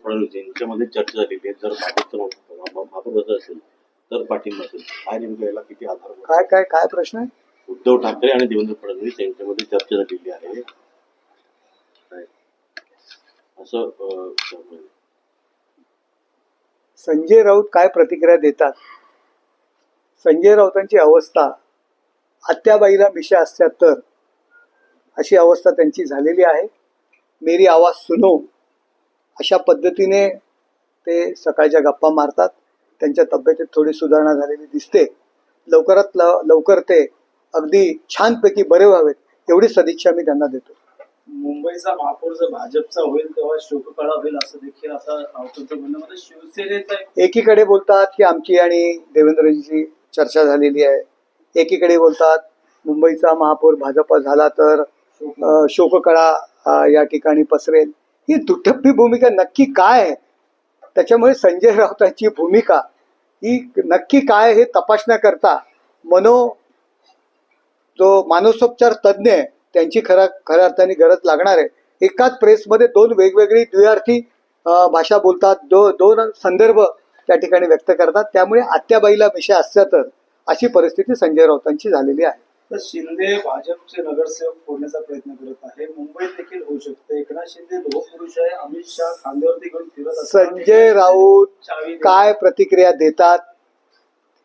फडणवीस यांच्यामध्ये चर्चा झालेली आहे. जर भाजपचं महापौर असेल तर पाठिंबा असेल, काय नेमकं याला किती आधार? काय काय काय प्रश्न आहे? उद्धव ठाकरे आणि देवेंद्र फडणवीस यांच्यामध्ये चर्चा झालेली आहे असं संजय राऊत काय प्रतिक्रिया देतात? संजय राऊतांची अवस्था आत्याबाईला मिशा असत्या तर अशी अवस्था त्यांची झालेली आहे. मेरी आवाज सुनो अशा पद्धतीने ते सकाळच्या गप्पा मारतात. त्यांच्या तब्येतीत थोडी सुधारणा झालेली दिसते. लवकरात लवकर ते अगदी छानपैकी बरे व्हावेत एवढी सदिच्छा मी त्यांना देतो. मुंबईचा महापौर जर भाजपचा होईल तेव्हा शोककळा होईल असं देखील आता राऊतांचं म्हणणं. म्हणजे शिवसेनेचा एकीकडे बोलतात की आमची आणि देवेंद्रजींची चर्चा झालेली आहे, एकीकडे बोलतात मुंबईचा महापौर भाजप झाला तर शोककळा या ठिकाणी पसरेल. ही दुटप्पी भूमिका नक्की काय आहे? त्याच्यामुळे संजय राऊतांची भूमिका ही नक्की काय हे तपासण्याकरता मानसोपचार तज्ज्ञ आहे त्यांची खऱ्या अर्थाने गरज लागणार आहे. एकाच प्रेसमध्ये दोन वेगवेगळी द्विअर्थी भाषा बोलतात, दोन संदर्भ त्या ठिकाणी व्यक्त करतात. त्यामुळे आत्याबाईला मिशा असत्या तर अशी परिस्थिती संजय राऊतांची झालेली आहे. तर शिंदे भाजपचे नगरसेवक फोडण्याचा प्रयत्न करत आहे. मुंबईत देखील होऊ शकते. एकनाथ शिंदे लोहपुरुष आहे. अमित शहा खांद्यावरती घेऊन फिरत असतात. संजय राऊत काय प्रतिक्रिया देतात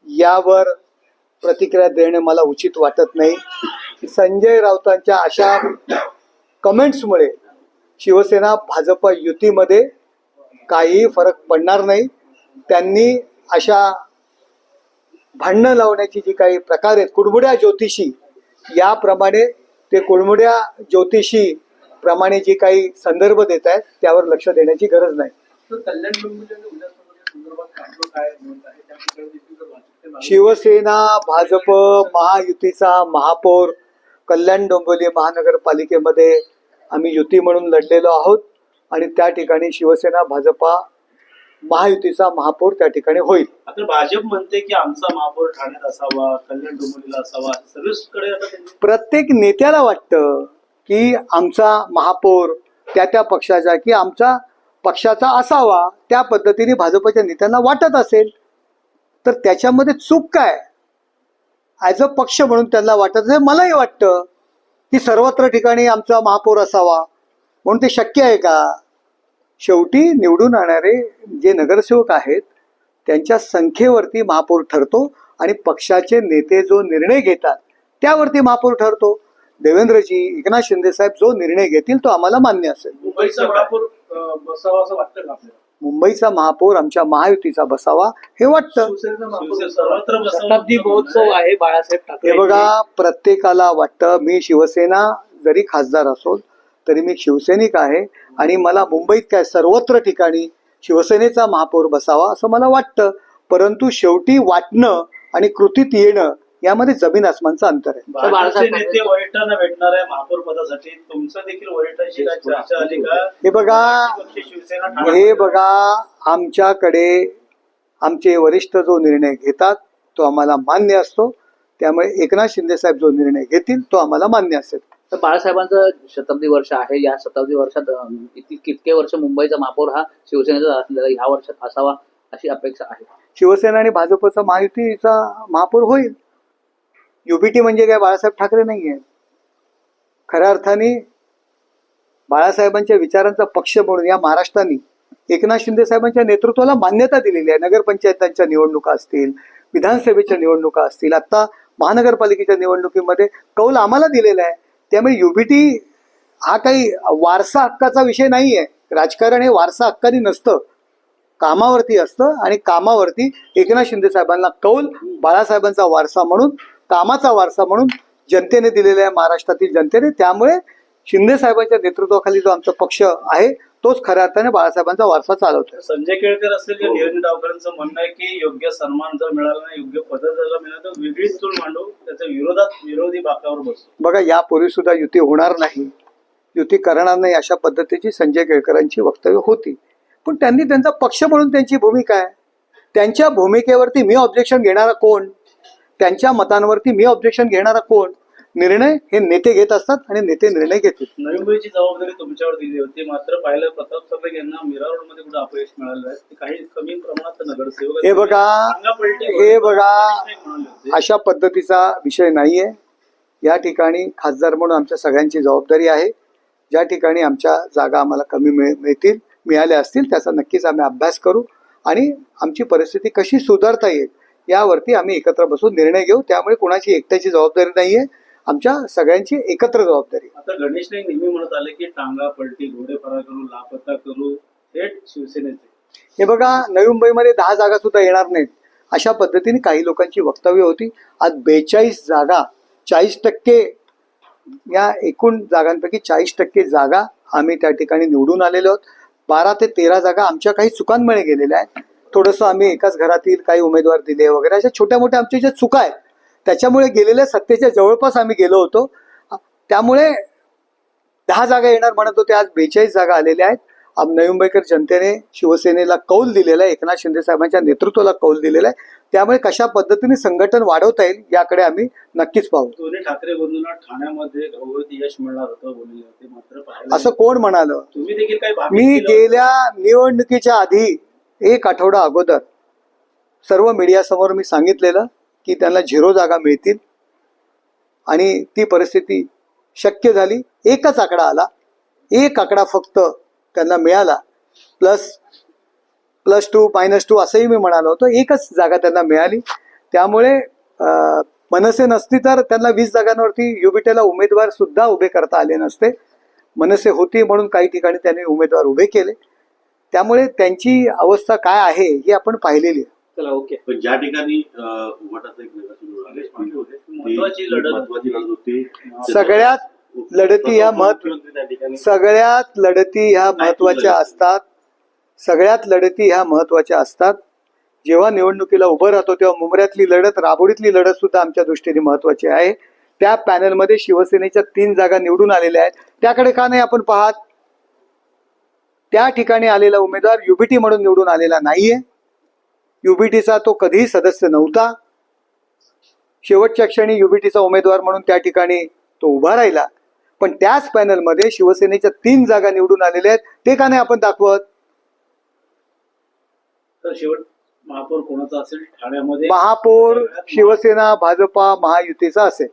यावर प्रतिक्रिया देणे मला उचित वाटत नाही. संजय राऊतांच्या अशा कमेंट्समुळे शिवसेना भाजप युतीमध्ये काही फरक पडणार नाही. त्यांनी अशा भांडणं लावण्याची जी काही प्रकार आहेत कुडमुड्या ज्योतिषी याप्रमाणे ते कुडमुड्या ज्योतिषी प्रमाणे जी काही संदर्भ देत आहेत त्यावर लक्ष देण्याची गरज नाही. शिवसेना भाजप महायुतीचा महापौर कल्याण डोंबिवली महानगरपालिकेमध्ये आम्ही युती म्हणून लढलेलो आहोत आणि त्या ठिकाणी शिवसेना भाजपा महायुतीचा महापौर त्या ठिकाणी होईल. आता भाजप म्हणते की आमचा महापौर ठाण्यात असावा, कल्याण डोंबिवलीला असावा. सर्वकडे प्रत्येक नेत्याला वाटतं की आमचा महापौर त्या पक्षाचा की आमचा पक्षाचा असावा. त्या पद्धतीने भाजपच्या नेत्यांना वाटत असेल तर त्याच्यामध्ये चूक काय? ॲज अ पक्ष म्हणून त्यांना वाटत असेल. मलाही वाटतं की सर्वत्र ठिकाणी आमचा महापौर असावा म्हणून ते शक्य आहे का? शेवटी निवडून आणणारे जे नगरसेवक आहेत त्यांच्या संख्येवरती महापौर ठरतो आणि पक्षाचे नेते जो निर्णय घेतात त्यावरती महापौर ठरतो. देवेंद्रजी, एकनाथ शिंदे साहेब जो निर्णय घेतील तो आम्हाला मान्य असेल. मुंबईचा महापौर बसावा असं वाटतं का आपल्याला? मुंबईचा महापौर आमच्या महायुतीचा बसावा हे वाटतं. शताब्दी महोत्सव आहे बाळासाहेब ठाकरे. हे बघा, प्रत्येकाला वाटतं. मी शिवसेना जरी खासदार असो तरी मी शिवसैनिक आहे आणि मला मुंबईत काय सर्वत्र ठिकाणी शिवसेनेचा महापौर बसावा असं मला वाटतं. परंतु शेवटी वाटणं आणि कृतीत येणं यामध्ये जमीन आसमानचं अंतर आहे. भाजपचे नेते वरिष्ठांना भेटणार आहे महापौर पदासाठी. तुमचं देखील वरिष्ठांशी काय चर्चा झाली का? हे बघा, आमच्याकडे आमचे वरिष्ठ जो निर्णय घेतात तो आम्हाला मान्य असतो. त्यामुळे एकनाथ शिंदे साहेब जो निर्णय घेतील तो आम्हाला मान्य असेल. तर बाळासाहेबांचं शताब्दी वर्ष आहे. या शताब्दी वर्षात कितके वर्ष मुंबईचा महापौर हा शिवसेनेचा असलेला ह्या वर्षात असावा अशी अपेक्षा आहे. शिवसेना आणि भाजपचा महायुतीचा महापौर होईल. युबीटी म्हणजे काय बाळासाहेब ठाकरे नाहीये. खऱ्या अर्थाने बाळासाहेबांच्या विचारांचा पक्ष म्हणून या महाराष्ट्राने एकनाथ शिंदे साहेबांच्या नेतृत्वाला मान्यता दिलेली आहे. नगरपंचायतांच्या निवडणुका असतील, विधानसभेच्या निवडणुका असतील, आता महानगरपालिकेच्या निवडणुकीमध्ये कौल आम्हाला दिलेला आहे. त्यामुळे युबीटी हा काही वारसा हक्काचा विषय नाही आहे. राजकारण हे वारसा हक्काने नसतं, कामावरती असतं आणि कामावरती एकनाथ शिंदे साहेबांना कौल बाळासाहेबांचा वारसा म्हणून, कामाचा वारसा म्हणून जनतेने दिलेला आहे, महाराष्ट्रातील जनतेने. त्यामुळे शिंदे साहेबांच्या नेतृत्वाखाली जो आमचा पक्ष आहे तोच खऱ्या अर्थाने बाळासाहेबांचा वारसा चालवतोय. संजय केळकर असेल किंवा धीरज डावकरांचं म्हणणं आहे की योग्य सन्मान जर मिळाला नाही, योग्य पद जर मिळालं तर वेगळीच चूल मांडू, त्याच्या विरोधात विरोधी बाकावर बसतो. बघा, यापूर्वी सुद्धा युती होणार नाही, युती करणार नाही अशा पद्धतीची संजय केळकरांची वक्तव्य होती. पण त्यांनी त्यांचा पक्ष म्हणून त्यांची भूमिका आहे. त्यांच्या भूमिकेवरती मी ऑब्जेक्शन घेणारा कोण? त्यांच्या मतांवरती मी ऑब्जेक्शन घेणारा कोण? निर्णय हे नेते घेत असतात आणि नेते निर्णय घेतील. नवी मुंबईची जबाबदारी तुमच्यावर दिली होती, मात्र पाहिलं प्रताप सरनाईक यांना मीरा रोड मध्ये कुठे अपयश मिळालं आहे. ते काही कमी प्रमाणात नगरसेवक आहेत. हे बघा, सांगा पलटी हे बघा, म्हणाले होते. अशा पद्धतीचा विषय नाहीये. या ठिकाणी खासदार म्हणून आमच्या सगळ्यांची जबाबदारी आहे. ज्या ठिकाणी आमच्या जागा आम्हाला कमी मिळाल्या असतील त्याचा नक्कीच आम्ही अभ्यास करू आणि आमची परिस्थिती कशी सुधारता येईल यावरती आम्ही एकत्र बसून निर्णय घेऊ. त्यामुळे कोणाची एकट्याची जबाबदारी नाहीये, आमच्या सगळ्यांची एकत्र जबाबदारी. आता गणेश नाईक नेहमी म्हणत आले की टांगा पलटी घोडे फरार करू लापता करू थेट शिवसेनेचे. हे बघा, नवी मुंबईमध्ये 10 जागा सुद्धा येणार नाहीत अशा पद्धतीने काही लोकांची वक्तव्य होती. आज 42 जागा, 40% या एकूण जागांपैकी 40% जागा आम्ही त्या ठिकाणी निवडून आलेलो आहोत. 12 ते 13 जागा आमच्या काही चुकांमुळे गेलेल्या आहेत. थोडंसं आम्ही एकाच घरातील काही उमेदवार दिले वगैरे अशा छोट्या मोठ्या आमच्या ज्या चुका आहेत त्याच्यामुळे गेलेल्या सत्तेच्या जवळपास आम्ही गेलो होतो. त्यामुळे 10 जागा येणार म्हणत होते, आज 42 जागा आलेल्या आहेत. नवी मुंबईकर जनतेने शिवसेनेला कौल दिलेला आहे, एकनाथ शिंदे साहेबांच्या नेतृत्वाला कौल दिलेला आहे. त्यामुळे कशा पद्धतीने संघटन वाढवता येईल याकडे आम्ही नक्कीच पाहू. दोन्ही ठाकरे बंधूंना ठाण्यामध्ये घवघवीत यश मिळणार होतं बोलले होते, मात्र पाहिलं असं कोण म्हणालं? तुम्ही देखील काही मी गेल्या निवडणुकीच्या आधी 1 आठवडा अगोदर सर्व मीडियासमोर मी सांगितलेलं की त्यांना 0 जागा मिळतील आणि ती परिस्थिती शक्य झाली. एकच आकडा आला, 1 आकडा फक्त त्यांना मिळाला. +2 -2 असंही मी म्हणालो होतो. एकच जागा त्यांना मिळाली. त्यामुळे मनसे नसती तर त्यांना 20 जागांवरती युबीटेला उमेदवार सुद्धा उभे करता आले नसते. मनसे होती म्हणून काही ठिकाणी त्यांनी उमेदवार उभे केले. त्यामुळे त्यांची अवस्था काय आहे ही आपण पाहिलेली आहे. चला ओके. पण ज्या ठिकाणी उभाटाचा एक नगरसेवक होते, महत्वाची लढत होती. सगळ्यात लढती ह्या महत्वाच्या असतात. सगळ्यात लढती ह्या महत्वाच्या असतात. जेव्हा निवडणुकीला उभं राहतो तेव्हा मुंबऱ्यातली लढत, राबोडीतली लढत सुद्धा आमच्या दृष्टीने महत्वाची आहे. त्या पॅनलमध्ये शिवसेनेच्या 3 जागा निवडून आलेल्या आहेत. त्याकडे का नाही आपण पाहत? त्या ठिकाणी आलेला उमेदवार युबीटी म्हणून निवडून आलेला नाहीये. युबीटीचा तो कधीही सदस्य नव्हता. शेवटच्या क्षणी युबीटीचा उमेदवार म्हणून त्या ठिकाणी तो उभा राहिला. पण त्याच पॅनलमध्ये शिवसेनेच्या 3 जागा निवडून आलेल्या आहेत. ते का नाही आपण दाखवत? तर शेवट महापौर कोणाचा असेल ठाण्यामध्ये? महापौर शिवसेना भाजपा महायुतीचा असेल.